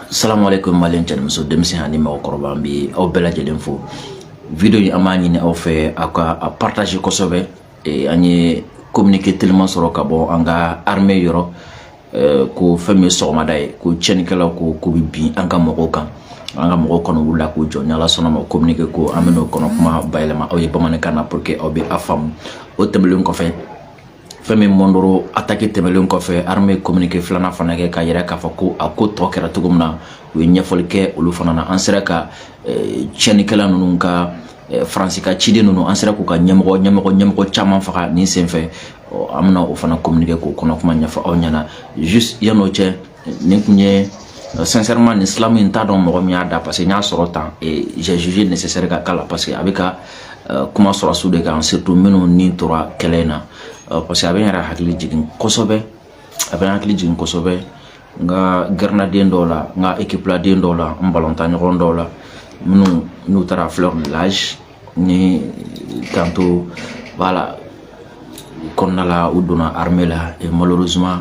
Assalamu alaikum malien channel muso demsi hani ma okoroba bi aw bela jelen fo video yi amani ni aw fe aka a partager ko sobe e ani communiquer tellement soro ka bon anga armée yoro ko fami soma dai ko chenikala ko bi anga moko kan anga moko kono wula ko jo nyala sona ma communiquer ko ameno kono kuma baylema aw ye bamane kana pour que aw be afam o tembelun ko fe femi mondoro attaquer tembelun ko fe armée communiquer flana fana ke ka yera ka fa ko ako to kera tugumna we ñefolke olu fana na ansera ka chenikala nunu ka France ka cide nunu ansera ko ka ñemko chaman fa ni senfe amna o fana communiquer ko kono kuma ñafa aw ñana juste yano che ni kunye sincèrement l'islam inta don mo mi ada parce que nya soro temps et j'ai jugé nécessaire ka kala parce que abika kuma soro sude ka surtout menu ni tora kelena parce que abena hakili jigin kosobe nga grenadien dola nga équipe la den dola mbalonta ñon dola nous tara fleur de l'âge ni tantôt voilà qu'on a la uduna armée là et malheureusement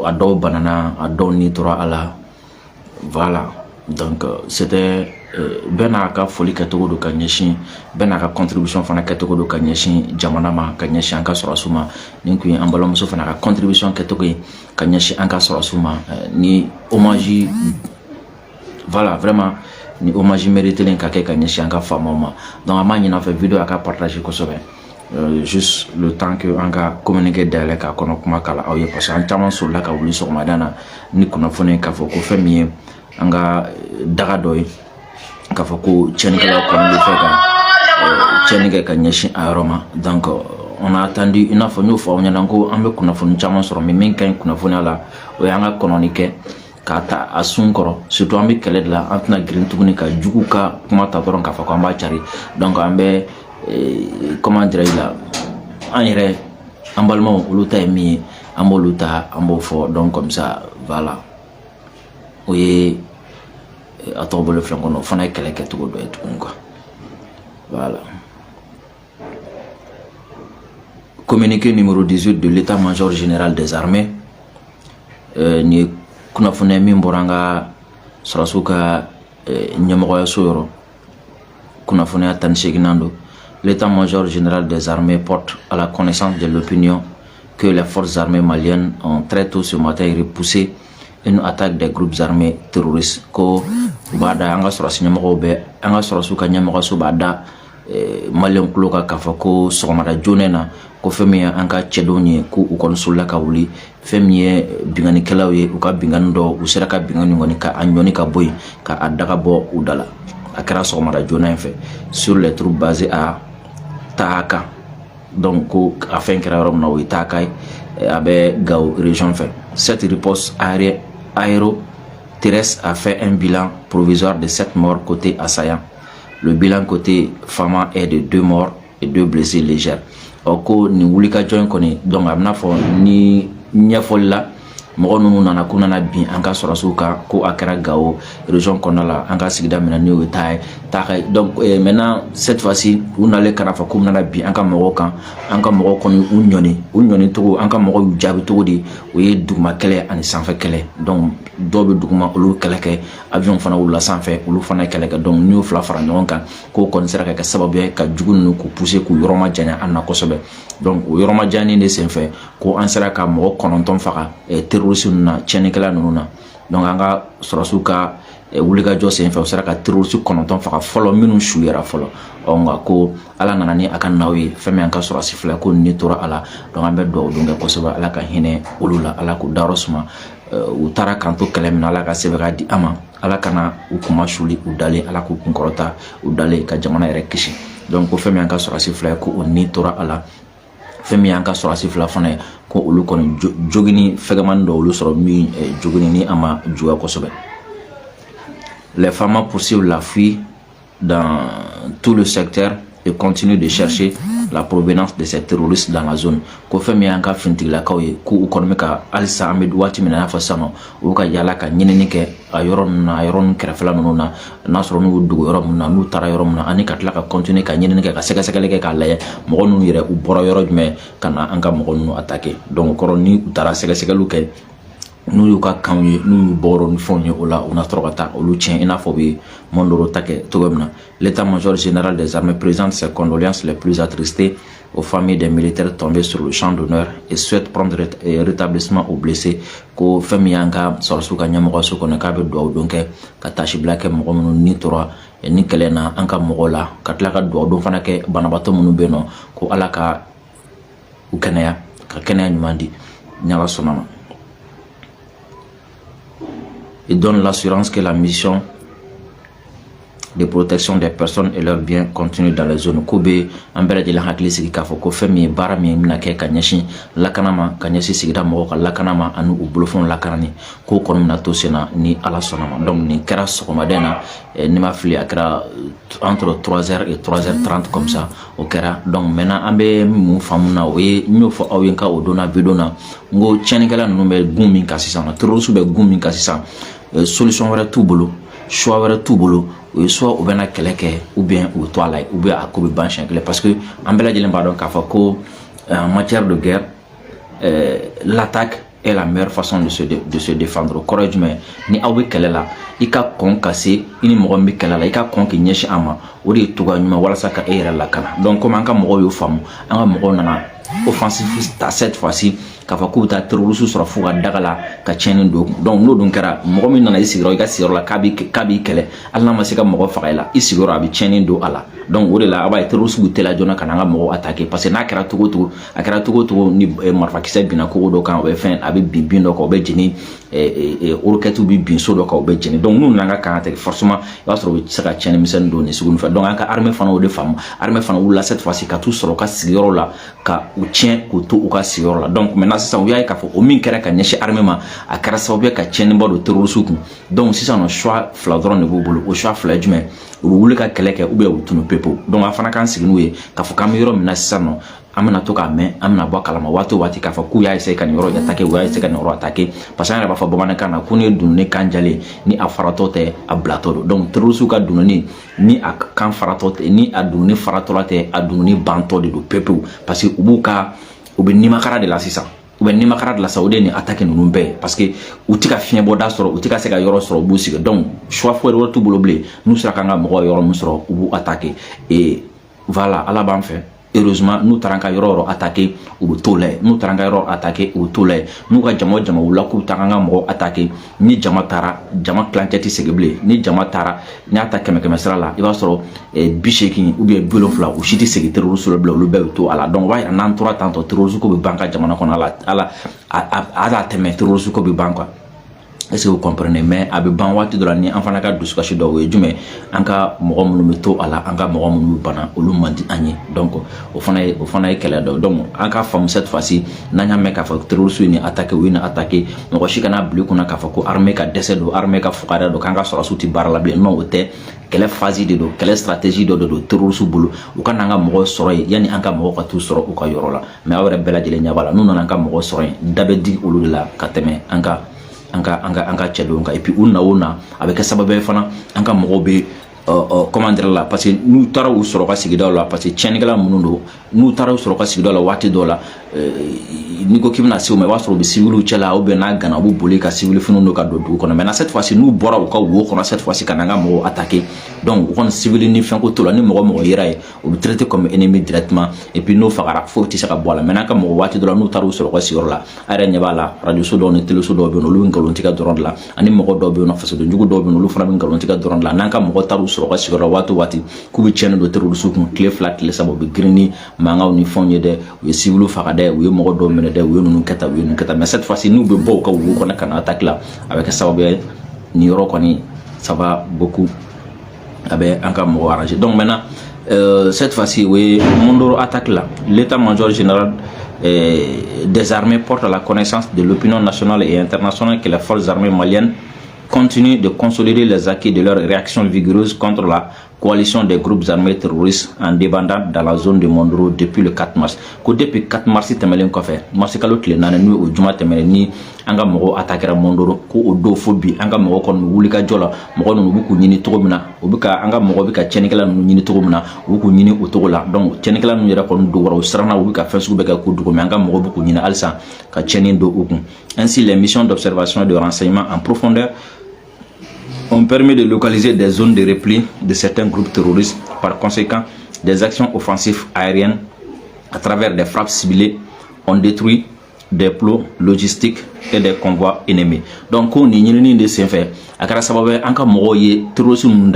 ado banana ado ni tora ala voilà donc c'était bena ka foli katogo do kanyeshi bena ka contribution fana katogo do kanyeshi jamana ma kanyeshi anka sorasuma ni ku ambalo muso fana ka contribution katogo kanyeshi anka sorasuma ni hommage voilà vraiment ni hommage mérité len ka kanyeshi anka famama donc amani na fait vidéo aka partager ko sobe juste le temps que anga communiquer dale ka kono kuma kala awye parce que chama so la ka wuli so madana ni kono fone ka foko famier anga daga doy ka foko chenikala ko ngi feka chenika ka nyeshi aroma donc on a attendu une fois nous fois on yana ko ambe kuna fonu chama so mais min kan kuna fonu ala o yanga kononike ka ta asun koro surtout ambe kele de la antna green tuguni ka jugu ka kuma ta doron ka fako amba chari donc ambe comment dire là en irait emballement ou mi amboluta ambofo donc comme ça voilà oui attends le flanc on fana kele ke tout do et quoi voilà communiqué numéro 18 de l'état-major général des armées ni kuna fune mi mboranga sarasuka nyamoko ya soro kuna fune atan sheginando. L'état-major général des armées porte à la connaissance de l'opinion que les forces armées maliennes ont très tôt ce matin repoussé une attaque des groupes armés terroristes. Ko bada anga sorasi nyamoko be anga sorasu ka nyamoko so bada malien kloka kafako somara jonena ko femi anga chedonye ku ukonsulla ka wuli femi bingani kelawe uka bingando usera ka bingani ngoni ka anyoni ka boy ka adaka bo udala akara somara jona fait sur les troupes basées à Tahaka donc afin que la na Tahaka abe Gao région fait cette riposte aéro-terrestre a fait un bilan provisoire de 7 morts côté assaillant. Le bilan côté Fama est de 2 morts et 2 blessés légers. Oko ni wulika join koni donc amna fo ni nyafolla mo nunu nana kunana bi anka sorasuka ko akara Gao région konala anka sigida mena ni otai taxay donc maintenant cette fois-ci on allait karafa ko nana bi anka mo kan anka mo koni unyoni to anka mo jabi to di o ye duguma kele ani sanfɛ kele donc dobe duguma olu keleke avion fana wula sanfɛ olu fana keleke donc ni o fla fara ɲɔgɔn kan ko koni sera ka sababu ka jugu ko pousser ko yoroma janya anna kosobe donc o yoroma jani de senfɛ ko an sera ka mo kononton faga terroriste na chenikala nuna donc anga sorasuka wulika jo senfɛ o sera ka terroriste kononton faga folo minu shuyera folo onga ko ala nana ni akan nawi fami anka sorasi fla ko ni tora ala donc ambe do dunga kosoba ala ka hine ulula ala ko darosuma u tara kanto kelemina ala ka sebeka di ama ala kana u kuma shuli u dale ala ko kunkorota u dale ka jamana yɛrɛ kisi donc ko fami anka sorasi fla ko ni tora ala femi anka sorasi fla fana ko olu kon jogini fegaman do olu soro mi jogini ni ama juwa kosobe. Les femmes poursuivent la fuite dans tout le secteur et continuent de chercher la provenance de ces terroristes dans la zone. Ko femi anka finti la kawye ku ukonomika alisa amid wati mina fa sano uka yala ka nyinini ke ayoron krefla nuna nasro nu dugo yorom na nu tara yorom na ani katla ka continue ka nyinini ke ka seka ke ka laye mo nu yere u boro yoro me kana anka mo nu attaquer donc koroni utara seka lu ke n'u y'u ka kanw ye n'u y'u bɔrɔ ni fɛnw ye o la u na sɔrɔ ka taa olu tiɲɛ i n'a fɔ bɛ Mondoro ta kɛ cogo min na. L'état-major général des armées présente ses condoléances les plus attristées aux familles des militaires tombés sur le champ d'honneur et souhaite prendre rétablissement aux blessés ko fɛn min y'an ka sɔrɔsiw ka ɲɛmɔgɔso kɔnɔ k'a bɛ dugawu don kɛ ka tasibila kɛ mɔgɔ minnu ni tora ni kɛlɛ na an ka mɔgɔw la ka tila ka dugawu don fana kɛ banabaatɔ minnu bɛ yen nɔ ko Ala ka u kɛnɛya ka kɛnɛya ɲuman di ni Ala sɔnna ma. Il donne l'assurance que la mission de protection des personnes et leurs biens continue dans les zones Kobe en bɛɛ lajɛlen hakili sigi k'a fɔ ko fɛn min ye baara min bɛna kɛ ka ɲɛsin lakana ma ka ɲɛsin sigida mɔgɔw ka lakana ma ani u bolofɛnw lakanani k'o kɔni bɛna to sen na ni Ala sɔnna ma. Donc nin kɛra sɔgɔmaden na ni ma fili a kɛra entre 3h et 3h30 comme ça o kɛra. Donc maintenant an bɛ mun faamu na o ye n y'o fɔ aw ye ka o donna bidon na n ko tiɲɛnikɛla ninnu bɛ gun min kan sisan terroriste bɛ gun min kan sisan solution wɛrɛ t'u bolo choix wɛrɛ t'u bolo soit u bɛna kɛlɛ kɛ ou bien u to a la ou bien a ko bɛ ban siɲɛ kelen parce que an bɛɛ lajɛlen b'a dɔn k'a fɔ ko en matière de guerre l'attaque est la meilleure façon de se défendre. Kɔrɔ ye jumɛn ni aw bɛ kɛlɛ la i ka kɔn ka se i ni mɔgɔ min bɛ kɛlɛ la i ka kɔn k'i ɲɛsin a ma o de ye togoya ɲuman walasa ka e yɛrɛ lakana. Donc comme an ka mɔgɔw y'o faamu an ka mɔgɔw nana offensif ta cette fois-ci k'a fɔ k'u bɛ taa terroriste sɔrɔ f'u ka daga la ka tiɲɛni don. Donc n'o dun kɛra mɔgɔ min nana i sigiyɔrɔ i ka sigiyɔrɔ la k'a b'i kɛlɛ hali n'a ma se ka mɔgɔ faga i la i sigiyɔrɔ a bɛ tiɲɛni don a la. Donc o de la a b'a ye terroriste b'u teliya joona ka na an ka mɔgɔw attaquer parce que n'a kɛra cogo cogo a kɛra cogo cogo ni marifakisɛ binna kogo dɔ kan o bɛ fɛn a bɛ bin dɔ kan o bɛ jeni roquette bɛ bin so dɔ kan o bɛ jeni. Donc n'u nana an ka kan tigɛ forcément i b'a sɔrɔ u bɛ se ka tiɲɛni misɛnnin don nin sugu ninnu fɛ. Donc an ka armée fana o de faamu armée fana wulila cette fois-ci ka t'u sɔrɔ u ka sigiyɔrɔ la ka u tiɲɛ k'u to u ka sigiyɔrɔ la. Donc maintenant sisan u y'a ye k'a fɔ o min kɛra ka ɲɛsin armée ma a kɛra sababu ye ka tiɲɛniba don terroriste kun. Donc sisan nɔ choix fila dɔrɔn de b'u bolo o choix fila ye jumɛn u bɛ wuli ka kɛlɛ kɛ ou bien u tunu pepewu. Donc an fana k'an sigi n'u ye k'a fɔ k'an bɛ yɔrɔ min na sisan nɔ an bɛna to k'a mɛn an bɛna bɔ a kalama waati o waati k'a fɔ k'u y'a essayé ka nin yɔrɔ attaquer u y'a essayé ka nin yɔrɔ attaquer parce que an yɛrɛ b'a fɔ bamanankan na ko ni dununi kan jalen ni a faratɔ tɛ a bilatɔ don. Donc terroriste ka dununi ni a kan faratɔ tɛ ni a dununi faratɔla tɛ a dununi bantɔ de don pepewu parce que u bɛ nimakara de la sisan u bɛ nimakara de la sa o de ye nin attaque ninnu bɛɛ ye parce que u tɛ ka fiɲɛbɔda sɔrɔ u tɛ ka se ka yɔrɔ sɔrɔ u b'u sigi. Donc choix foyi wɛrɛ t'u bolo bilen n'u sera k'an ka mɔgɔw yɔrɔ min sɔrɔ u b'u attaquer et voilà Ala b'an fɛ. Heureusement n'u taara an ka yɔrɔ attaquer u bɛ t'o layɛ n'u taara an ka yɔrɔ attaquer u bɛ t'o layɛ n'u ka jama wula k'u bɛ taa an ka mɔgɔw attaquer ni jama taara jama kilancɛ tɛ segin bilen ni jama taara n'i y'a ta 100 sira la i b'a sɔrɔ 80 ou bien 70 u si tɛ segin terroriste la bilen olu bɛɛ bɛ to a la. Donc o b'a yira n'an tora tantɔ terroriste ko bɛ ban ka jamana kɔnɔ ala tɛmɛ terroriste ko bɛ ban quoi. Est-ce que vous comprenez? Mais a bɛ ban waati dɔ la ni an fana ka dusukasi dɔw ye jumɛn an ka mɔgɔ minnu bɛ to a la an ka mɔgɔ minnu bana olu man di an ye. Donc o fana ye kɛlɛ dɔ. Donc an ka faamu cette fois-ci n'an y'a mɛn k'a fɔ terroriste ye nin attaquer u ye nin attaquer mɔgɔ si kana bila i kunna k'a fɔ ko armée ka dɛsɛ don armée ka fugariya don k'an ka sɔrɔsiw tɛ baara la bilen. Non o tɛ kɛlɛ phase de don kɛlɛ stratégie dɔ de don terroriste bolo u ka n'an ka mɔgɔw sɔrɔ yen yanni an ka mɔgɔw ka t'u sɔrɔ u ka yɔrɔ la. Mais aw yɛrɛ bɛɛ lajɛlen ɲɛ b'a la n'u nana an ka mɔgɔw sɔrɔ yen da bɛ di olu de la ka tɛmɛ an ka cɛdenw kan. Et puis u na o na a bɛ kɛ sababu ye fana an ka mɔgɔw bɛ comment dire la parce que n'u taara u sɔrɔ ka sigidaw la parce que tiɲɛnikɛla minnu don n'u taara u sɔrɔ ka sigidaw la waati dɔw la n'i ko k'i bɛna se o ma i b'a sɔrɔ u bɛ civiliw cɛla ou bien n'a gana u b'u boli ka civil finiw don ka don dugu kɔnɔ. Maintenant cette fois-ci n'u bɔra u ka wo kɔnɔ cette fois-ci ka na an ka mɔgɔw attaquer. Donc u kɔni civil ni fɛn ko t'o la ni mɔgɔ yera ye u bɛ traiter comme ennemi directement et puis n'o fagara foyi tɛ se ka bɔ a la. Maintenant an ka mɔgɔ waati dɔ la n'u taara u sɔrɔ ka sigiyɔrɔ la a yɛrɛ ɲɛ b'a la radio so dɔw ni télé so dɔw bɛ yen olu bɛ nkalon tigɛ dɔrɔn de la ani mɔgɔ dɔw bɛ yen nɔ fasoden jugu dɔw bɛ yen olu fana bɛ nkalon tigɛ dɔrɔn de la. N'an ka mɔgɔ taara u sɔrɔ ka sigiyɔrɔ la waati o waati k'u bɛ tiɲɛni don terroriste kun tile 2 tile 3 u bɛ girin ni mankanw ni fɛnw ye dɛ u ye civil faga dɛ u ye mɔgɔ dɔw minɛ dɛ u ye ninnu kɛ tan u ye ninnu kɛ tan. Mais cette fois-ci n'u bɛ bɔ u ka wo kɔnɔ ka na attaque la a bɛ kɛ sababu ye nin yɔrɔ kɔni ça va beaucoup a bɛ an ka mɔgɔ arranger. Donc maintenant cette fois-ci o ye Mondoro attaque la l'état-major général des armées porte à la connaissance de l'opinion nationale et internationale que les forces armées maliennes continuent de consolider les acquis de leur réaction vigoureuse contre la coalition des groupes armés terroristes en débandade dans la zone de Mondoro depuis le 4 mars. Depuis 4 mars, tɛmɛlen kɔfɛ mars kalo tile 4 n'o o juma tɛmɛlen ni an ka mɔgɔw attaquera Mondoro ko o do fo bi an ka mɔgɔw kɔni wuli ka jɔ la mɔgɔ ninnu bɛ k'u ɲini cogo min na u bɛ ka an ka mɔgɔw bɛ ka tiɲɛnikɛla ninnu ɲini cogo min na u bɛ k'u ɲini o cogo la donc tiɲɛnikɛla ninnu yɛrɛ kɔni dogora u siranna u bɛ ka fɛn sugu bɛɛ kɛ k'u dogo mais an ka mɔgɔw bɛ k'u ɲini halisa ka tiɲɛni don u kun. Ainsi les missions d'observation et de renseignement en profondeur ont permis de localiser des zones de repli de certains groupes terroristes. Par conséquent, des actions offensives aériennes à travers des frappes ciblées ont détruit des plots logistiques et des convois ennemis. Donc, on y de ces faits. À Karasababe, en cas de terrorisme,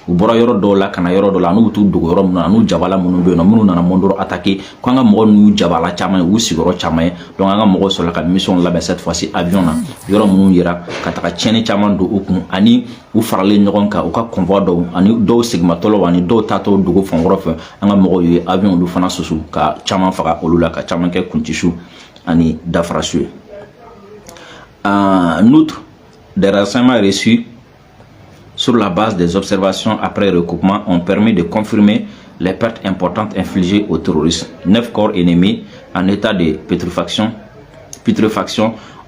u bɔra yɔrɔ dɔw la kana yɔrɔ dɔ la n'u t'u dogo yɔrɔ min na n'u jabala minnu bɛ yen nɔ minnu nana Mondoro attaquer ko an ka mɔgɔw n'u jabala caman ye u sigiyɔrɔ caman ye donc an ka mɔgɔw sɔrɔla ka mission labɛn cette fois-ci avion na yɔrɔ minnu yira ka taga tiɲɛni caman don u kun ani u faralen ɲɔgɔn kan u ka convoi dɔw ani dɔw segimatɔlaw ani dɔw taatɔ dogo fɛnkɔrɔ fɛ an ka mɔgɔw ye avion olu fana susu ka caman faga olu la ka caman kɛ kuntisiw ani dafarasiw ye. En outre, des renseignements reçus sur la base des observations après recoupement ont permis de confirmer les pertes importantes infligées aux terroristes. 9 corps ennemis en état de putréfaction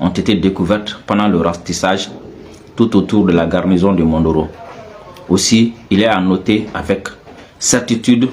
ont été découverts pendant le ratissage tout autour de la garnison de Mondoro. Aussi, il est à noter avec certitude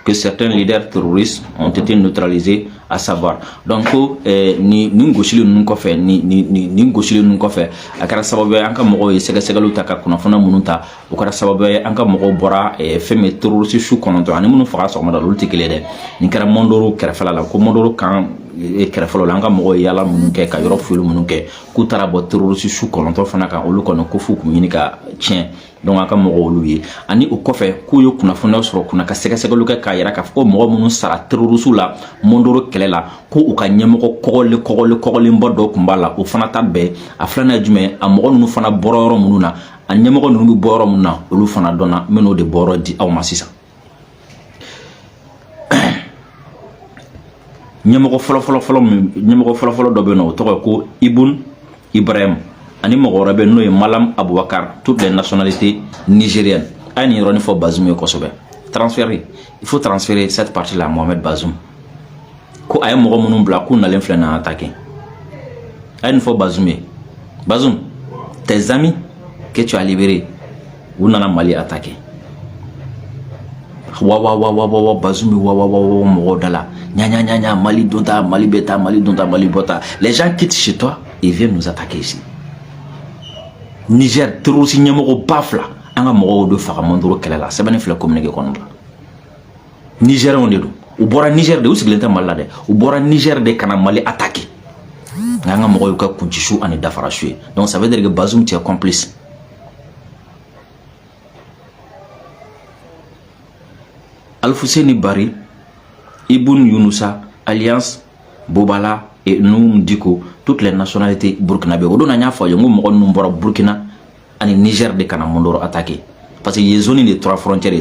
que certains leaders terroristes ont été neutralisés, à savoir donc ni ngosili nun kɔfɛ ni ngosili nun kɔfɛ a kɛra sababu ye an ka mɔgɔw ye sɛgɛsɛgɛliw ta ka kunnafoniya minnu ta o kɛra sababu ye an ka mɔgɔw bɔra fɛn min terroriste su 9 ani minnu faga sɔgɔmada olu tɛ kelen dɛ nin kɛra Mondoro kɛrɛfɛla la ko Mondoro kan kɛrɛfɛlaw la an ka mɔgɔw ye yaala minnu kɛ ka yɔrɔ foli minnu kɛ k'u taara bɔ terroriste su 9 fana kan olu kɔni ko f'u k'u ɲini ka tiɲɛ donc an ka mɔgɔw olu ye ani o kɔfɛ k'u ye kunnafoniyaw sɔrɔ kunna ka sɛgɛsɛgɛliw kɛ k'a yira k'a fɔ ko mɔgɔ minnu sara terroriste la Mondoro kɛlɛ la ko u ka ɲɛmɔgɔ kɔgɔlenba dɔ tun b'a la o fana ta bɛɛ a filanan ye jumɛn a mɔgɔ ninnu fana bɔra yɔrɔ minnu na a ɲɛmɔgɔ ninnu bɛ bɔ yɔrɔ minnu na olu fana dɔnna n bɛn'o de bɔyɔrɔ di aw ma sisan. ɲɛmɔgɔ fɔlɔfɔlɔ dɔ bɛ yen nɔ o tɔgɔ ye ko Ibun Ibrahim ani mɔgɔ wɛrɛ bɛ yen n'o ye Malam Abubakar toutes les nationalités nigériennes a ye nin yɔrɔnin fɔ Bazoum ye kosɛbɛ transférer il faut transférer cette partie là Mohamed Bazoum ko a ye mɔgɔ minnu bila k'u nalen filɛ na attaquer a ye nin fɔ Bazoum ye Bazoum tes amis que tu as libérés u nana Mali attaquer wa Bazoum wa mɔgɔw da la nya Mali donta Mali beta Mali donta Mali bota les gens quittent chez toi et viennent nous attaquer ici. Niger terroriste ɲɛmɔgɔ ba fila an ka mɔgɔw de faga Mondoro kɛlɛ la sɛbɛnni filɛ communiqué kɔnɔ la Nigériens de don u bɔra Niger de u sigilen tɛ Mali la dɛ u bɔra Niger de kana Mali attaquer nka an ka mɔgɔw y'u ka kuntisiw ani dafarasiw ye donc ça veut dire que Bazoum tu es complice. Alfousseni Bari, Ibn Younoussa, Alliance Bobala et Noum Diko, toutes les nationalités burkinabé. On a dit que nous Burkina et Niger de kana Mondoro attaqué. Parce qu'il y a zone de 3 frontières.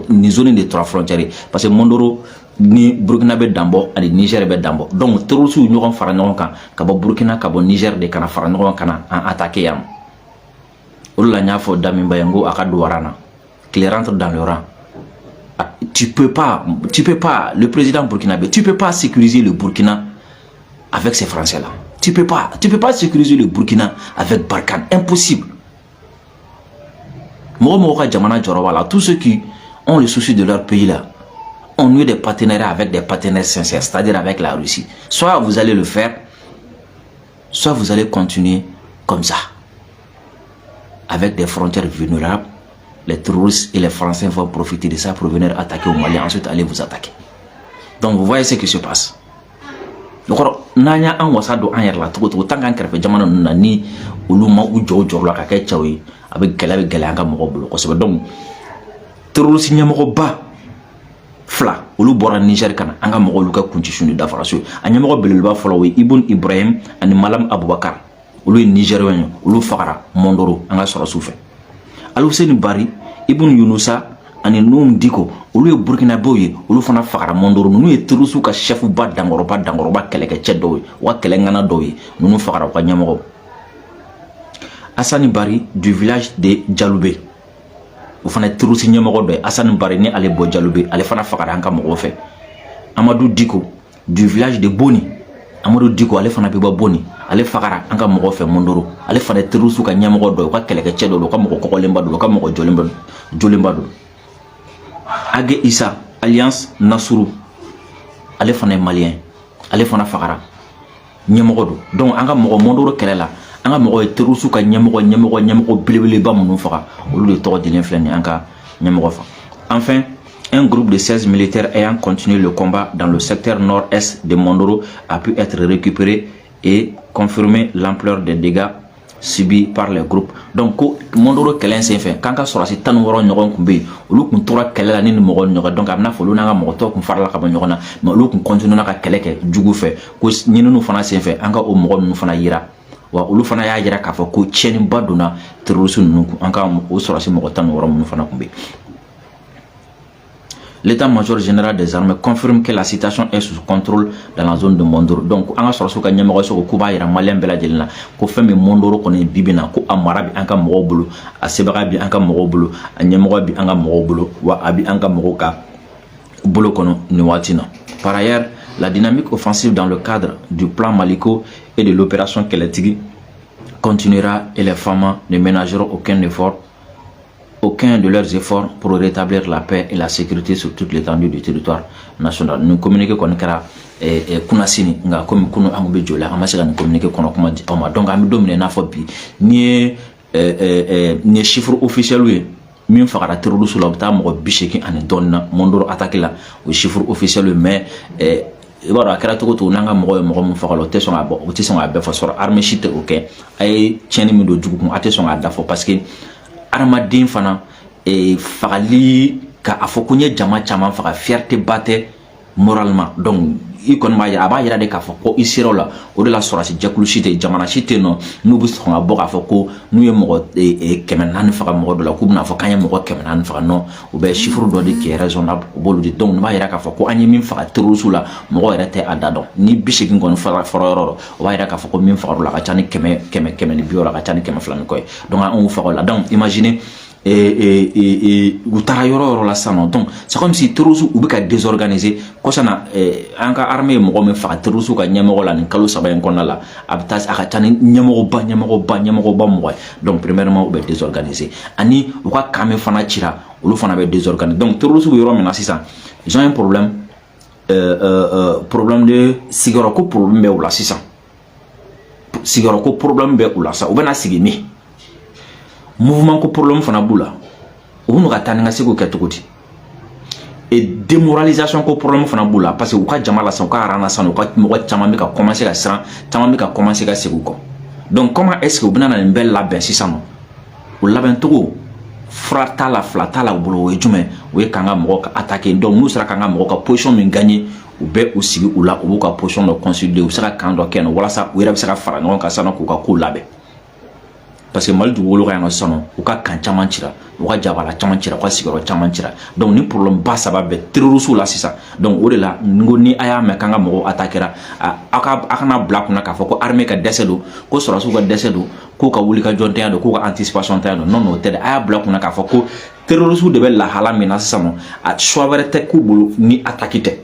Une zone de 3 frontières. Parce que Mondoro ni Burkinabé d'ambo et Niger be d'ambo. Donc terroristes nous ont fait un kabo Burkina kabo Niger de kana farano kana attaqué yam. On a dit que Damimba Yango akadouarana. Qu'il rentre dans le rang. Tu peux pas, le président burkinabé, tu peux pas sécuriser le Burkina avec ces Français-là. Tu peux pas sécuriser le Burkina avec Barkhane. Impossible. Tous ceux qui ont le souci de leur pays là, ont eu des partenariats avec des partenaires sincères, c'est-à-dire avec la Russie. Soit vous allez le faire, soit vous allez continuer comme ça, avec des frontières vulnérables. Les terroristes et les Français vont profiter de ça pour venir attaquer au Mali, ensuite aller vous attaquer. Donc vous voyez ce qui se passe. Donc, nanya an wasa do an yɛrɛ la togo togo tant qu'an kɛrɛfɛ jamana ninnu na ni olu ma u jɔ la ka kɛ cɛw ye a bɛ gɛlɛya an ka mɔgɔw bolo kosɛbɛ. Donc terroriste ɲɛmɔgɔba fila olu bɔra Niger kana an ka mɔgɔw olu ka kuntisiw ni dafarasiw ye a ɲɛmɔgɔ belebeleba fɔlɔ o ye Ibn Ibrahim ani Malam Abubakar olu ye Nigériens ye olu fagara Mondoro an ka sɔrɔsiw fɛ. Alfousseni Bari, Ibn Younoussa ani Noum Diko olu ye Burkinabéw ye olu fana fagara Mondoro ninnu ye terroriste ka chef ba dangɔrɔba kɛlɛkɛcɛ dɔw ye wa kɛlɛŋana dɔw ye ninnu fagara u ka ɲɛmɔgɔw. Hassani Bari du village de Djaloubé o fana terroriste ɲɛmɔgɔ dɔ ye Assane Barre ni ale bɔ Jalobe ale fana fagara an ka mɔgɔw fɛ. Amadou Diko du village de Boni, Amadou Diko ale fana bɛ bɔ Boni ale fagara an ka mɔgɔw fɛ Mondoro ale fana terroriste ka ɲɛmɔgɔ dɔ ye, u ka kɛlɛkɛcɛ dɔ don, u ka mɔgɔ kɔkɔlenba don, u ka mɔgɔ jolenba don. Age Issa Alliance Nasuru ale fana ye malien ale fana fagara ɲɛmɔgɔ don. Donc an ka mɔgɔ Mondoro kɛlɛ la an ka mɔgɔ ye terroriste ka ɲɛmɔgɔ belebeleba minnu faga olu de tɔgɔ dilen filɛ nin an ka ɲɛmɔgɔ faga. Enfin, un groupe de 16 militaires ayant continué le combat dans le secteur nord-est de Mondoro a pu être récupéré et confirmer l'ampleur des dégâts subis par les groupes. Donc, Mondoro kɛlɛ sen fɛ kan ka sɔrɔsi 16 ɲɔgɔn kun bɛ yen olu kun tora kɛlɛ la ni mɔgɔ ɲɔgɔn. Donc a bɛna fɔ olu n'an ka mɔgɔ tɔw kun farala ka bɔ ɲɔgɔn na mais olu kun continue ka kɛlɛ kɛ jugu fɛ ko ɲininiw fana sen fɛ an ka o mɔgɔ ninnu fana yira wa olu fana y'a yira k'a fɔ ko tiɲɛniba donna terroriste ninnu kun an ka o sɔrɔsi mɔgɔ 16 minnu fana kun bɛ yen. L'état-major général des armées confirme que la situation est sous contrôle dans la zone de Mondoro. Donc, on a sorti que nyamago so ko ba yira malien bela jelina ko femme Mondoro ko ne bibina ko amara bi anka mogo bulu a sebara bi anka mogo bulu a nyamago bi anka mogo bulu wa abi anka mogo ka bulu kono ni watina. Par ailleurs, la dynamique offensive dans le cadre du plan Maliko et de l'opération Keletigi continuera et les femmes ne ménageront aucun de leurs efforts pour rétablir la paix et la sécurité sur toute l'étendue du territoire national. Nous communiquons qu'on est kunasini nga comme kunu ambe jola amase kan communiquer kono kuma di oma donc am dominer na fobi ni chiffre officiel oui min fagara terroriste la ta mo bisheki an donna Mondoro attaque la o chiffre officiel mais ibara kera to to nanga mo mun fagalo te son abo o te son abe fo sor armée chite OK ay tieni mi do jugu ate son adafo parce que armaden fana fagali ka afokunye jama chama faga fierté batte moralement donc i kon ma aba yira de ka foko isiro la o de la sorasi jakulu shite jamana shite no nu bu songa bo ka foko nu ye mo kemenan faga mo do la ku na fo kanya mo kemenan faga no o be chiffre do de qui est raisonnable o bolu de donc ma yira ka foko anyi min faga terrorisme la mo rete adadon ni bishiki ngon fara fororo o ba yira ka foko min faga la ka tani keme ni biora ka tani keme flan koy donc on faga la donc imaginez utara yoro la sano donc c'est comme si terrorisme ou bika désorganisé ko sana anka armée mo me fa terrorisme ka nyamo la ni kalo saba en konala abtas aka tani nyamo ba mo donc premièrement ou be désorganisé ani ou ka kame fana tira ou fana be désorganisé donc terrorisme yoro mena sisa j'ai un problème problème de sigaro ko problème be ou la sisa sigaro ko problème be ou la sa ou bena sigini mouvement ko problème fana bula ou no katani nga sego ketugudi et démoralisation ko problème fana bula parce que u ka jama la san ka arana san u ka mo chama mi ka commencer ka sran chama mi ka commencer ka sego ko donc comment est-ce que ubina na belle la ben sisano u laben togo frata la bolo we jume we kanga mo ka attaquer donc nous sera kanga mo ka position min gagner ou be u sigi u la u ka position de consolider u sera kando ken wala sa u rebe sera fara non ka sana ko ka ko labe parce que mal du wolo ga no sono u ka kan chaman chira u ka jabala chaman chira ko sigoro chaman chira donc ni problème ba sababe terroriste la sisa donc o de la ngoni aya me kanga mo attaquera akana black na ka foko armée ka décédo ko sora su ka décédo ko ka wuli ka jonte ando ko ka anticipation ta non non tede aya black na ka foko terroriste de bella hala mena sisa no a choverete ku bulu ni attaquite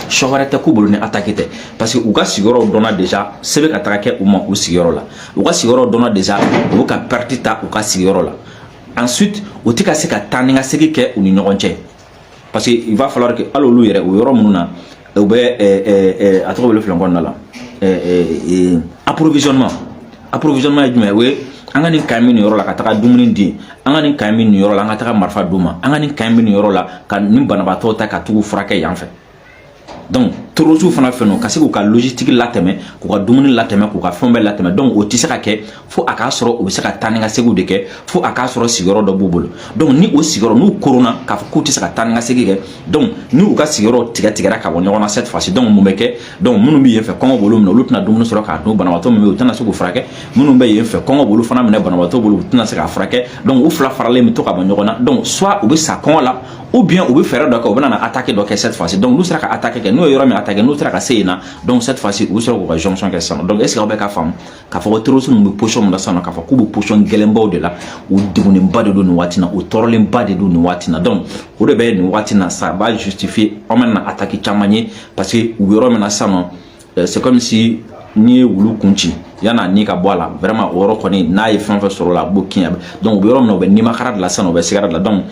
choverete ku bulu ni attaquite parce que u ka sigoro dona déjà sebe ka attaquer ou mo u sigoro la u ka sigoro dona déjà u ka pertita u ka sigoro la ensuite u tika se ka taninga segi ke u ni ɲɔgɔn parce que il va falloir que alolu yɛrɛ o yɔrɔ minnu na u bɛ a tɔgɔ bɛ filan kɔnɔna la approvisionnement ye jumɛn o ye an ka nin kan min yɔrɔ la ka taga dumuni di an ka nin kan min yɔrɔ la an ka taga marifa d'u ma an ka nin kan min yɔrɔ la ka nin banabaatɔ ta ka tugu furakɛ yan fɛ donc terroristes fana fɛn ka se k'u ka logistique latɛmɛ k'u ka dumuni latɛmɛ k'u ka fɛn bɛɛ latɛmɛ donc o tɛ se ka kɛ fo a k'a sɔrɔ u bɛ se ka taa ni ka seginw de kɛ fo a k'a sɔrɔ sigiyɔrɔ dɔ b'u bolo donc ni o sigiyɔrɔ n'u korona k'a fɔ k'u tɛ se ka taa ni ka segin kɛ donc ni u ka sigiyɔrɔ tigɛra ka bɔ ɲɔgɔn na cette fois ci donc mun bɛ kɛ donc minnu bɛ yen fɛ kɔngɔ b'olu minɛ olu tɛna dumuni sɔrɔ k'a dun banabaatɔ min bɛ yen u tɛna se k'u furakɛ minnu bɛ yen fɛ kɔngɔ b'olu fana minɛ banabaatɔ bolo u tɛna se k'a furakɛ donc u fila faralen bɛ to ka bɔ ɲɔgɔn na donc soit u bɛ sa kɔngɔ la ou bien ou be faire donc on va attaquer donc cette fois-ci donc nous sera attaquer nous yoro mais attaquer nous sera sena donc cette fois-ci ou sera ko jonction que ça donc est-ce que be ka fam ka fo terrorisme mu position mu sana ka fo ku position gelemba de la ou dibuni mbade do no watina ou torolen bade do no watina donc o de be no watina ça va justifier on mena attaquer chamanye parce que ou yoro mena sana c'est comme si ni wulu kunci yana ni ka bola vraiment o ro koni na yi fɛn fɛn sɔrɔ la bo kinya donc o yɔrɔ min na o bɛ ni makara de la sisan o bɛ sigara de la donc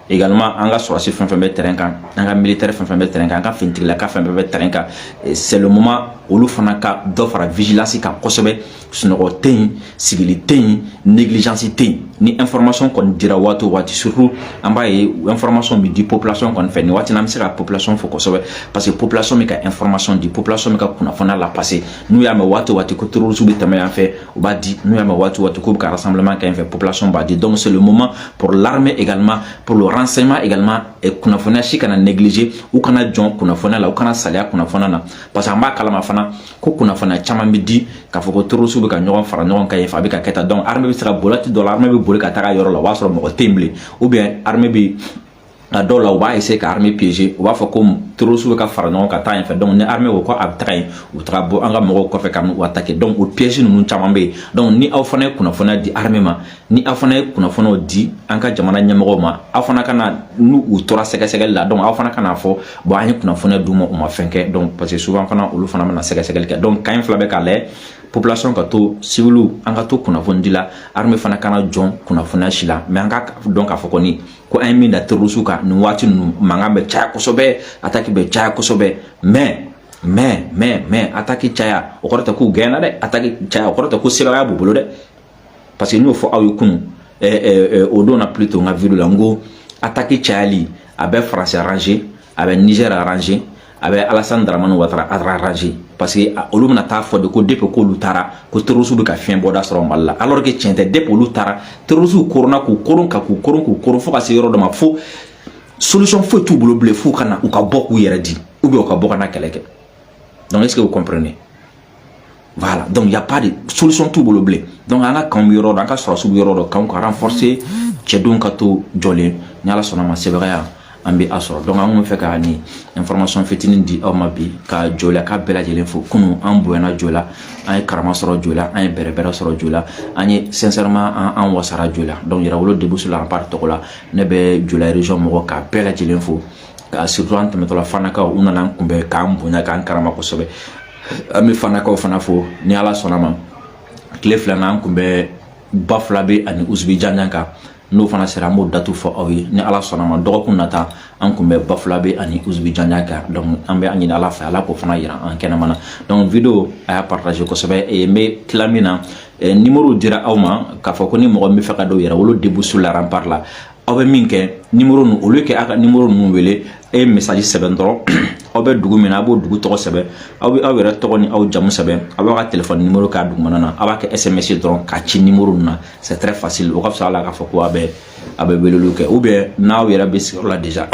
également an ka sɔrɔsi fɛn fɛn bɛ terrain kan an ka militaire fɛn fɛn bɛ terrain kan an ka finitigilaka fɛn fɛn bɛ terrain kan c'est le moment olu fana ka dɔ fara vigilance kan kosɛbɛ sunɔgɔ tɛ yen sigili tɛ yen négligence tɛ yen ni information kɔni dira waati o waati surtout an b'a ye information bɛ di population kɔni fɛ nin waati n'an bɛ se ka population fo kosɛbɛ parce que population bɛ ka information di population bɛ ka kunnafoniya la passer n'u y'a mɛn waati o waati ko terroristes bɛ tɛmɛ yan fɛ u b'a di n'u y'a mɛn waati o waati k'u bɛ ka rassemblement kɛ yan fɛ population b'a di donc c'est le moment pour l'armée également pour le renseignement également kunnafoniya si kana négliger u kana jɔn kunnafoniya la u kana saliya kunnafoniya na parce que an b'a kalama fana ko kunnafoniya caman bɛ di k'a fɔ ko terroristes bɛ ka ɲɔgɔn fara ɲɔgɔn kan yen fɛ a bɛ ka kɛ tan donc armée bɛ se ka bolati dɔ la armée bɛ boli ka taga yɔrɔ la o b'a sɔrɔ mɔgɔ tɛ yen bilen ou bien armée bɛ a dɔw la u b'a essayer ka armée piéger u b'a fɔ ko terroristes bɛ ka fara ɲɔgɔn kan taa yen fɛ donc ni armée ko ko a bɛ taga yen u taga bɔ an ka mɔgɔw kɔfɛ ka n'u attaquer donc o piège ninnu caman bɛ yen donc ni aw fana ye kunnafoniya di armée ma ni aw fana ye kunnafoniyaw di an ka jamana ɲɛmɔgɔw ma aw fana ka na n'u u tora sɛgɛsɛgɛli la donc aw fana ka na fɔ bon an ye kunnafoniya d'u ma u ma fɛn kɛ donc parce que souvent fana olu fana bɛna sɛgɛsɛgɛli kɛ donc kan in fila bɛ k'a lajɛ population ka to civil an ka to kunnafoni di la armée fana kana jɔn kunnafoniya si la mais an ka dɔn k'a fɔ kɔni ko an ye min da terroristes kan nin waati ninnu mankan bɛ caya kosɛbɛ attaque bɛ caya kosɛbɛ mais attaque caya o kɔrɔ tɛ k'u gɛnna dɛ attaque caya o kɔrɔ tɛ ko sebagaya b'u bolo dɛ parce que n y'o fɔ aw ye kunun o don na plutôt n ka vidéo la n ko attaque cayali a bɛ France arrangé a bɛ Niger arrangé a bɛ Alassane Dramane Ouattara arrangé parce que olu bɛna taa fɔ de ko depuis k'olu taara ko terroristes bɛ ka fiɲɛ bɔda sɔrɔ Mali la alors que tiɲɛ tɛ depuis olu taara terroristes koronna k'u koron ka k'u koron fo ka se yɔrɔ dɔ ma fo solution foyi t'u bolo bilen f'u ka na u ka bɔ k'u yɛrɛ di ou bien u ka bɔ ka na kɛlɛ kɛ donc est-ce que vous comprenez voilà donc il y a pas de solution t'u bolo bilen donc an ka kanw bɛ yɔrɔ dɔ an ka sɔrɔsiw bɛ yɔrɔ dɔ kanw ka renforcer cɛdenw ka to jɔlen ni Ala sɔnna ma sɛbɛgaya an bɛ a sɔrɔ donc an kun bɛ fɛ ka ni information fitinin di aw ma bi ka jɔla k'a bɛɛ lajɛlen fo kunun an bonyana jɔla an ye karama sɔrɔ jɔla an ye bɛrɛbɛrɛ sɔrɔ jɔla an ye sincèrement an wasara jɔla donc Yirawolo Debuso la part tɔgɔ la ne bɛ jɔla région mɔgɔ k'a bɛɛ lajɛlen fo ka surtout an tɛmɛtɔla Fanakaw u nana an kunbɛn k'an bonya k'an karama kosɛbɛ an bɛ Fanakaw fana fo ni Ala sɔnna ma tile filanan an kunbɛn Bafulabe ani Usubi Janjanka n'o fana sera an b'o datu fɔ aw ye ni Ala sɔnna ma dɔgɔkun nata an kun bɛ Bafulabe ani Usubi Janjanka donc an bɛ an ɲini Ala fɛ Ala k'o fana yira an kɛnɛma na donc vidéo a y'a partager kosɛbɛ n bɛ tila min na numéro dira aw ma k'a fɔ ko ni mɔgɔ min bɛ fɛ ka don Yirawolo Debuso la rempart la aw bɛ min kɛ numéro ninnu au lieu que aw ka numéro ninnu wele e ye message sɛbɛn dɔrɔn aw bɛ dugu min na a b'o dugu tɔgɔ sɛbɛn aw bɛ aw yɛrɛ tɔgɔ ni aw jamu sɛbɛn aw b'a ka téléphone numéro k'a dugumana na aw b'a kɛ SMS dɔrɔn k'a ci numéro ninnu na c'est très facile o ka fisa ala k'a fɔ ko a bɛ weleliw kɛ ou bien n'aw yɛrɛ bɛ sigiyɔrɔ la déjà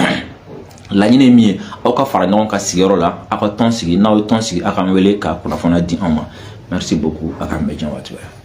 laɲini ye min ye aw ka fara ɲɔgɔn kan sigiyɔrɔ la aw ka tɔn sigi n'aw ye tɔn sigi aw k'an wele ka kunnafoniya di an ma merci beaucoup a k'an bɛn diɲɛ waati wɛrɛ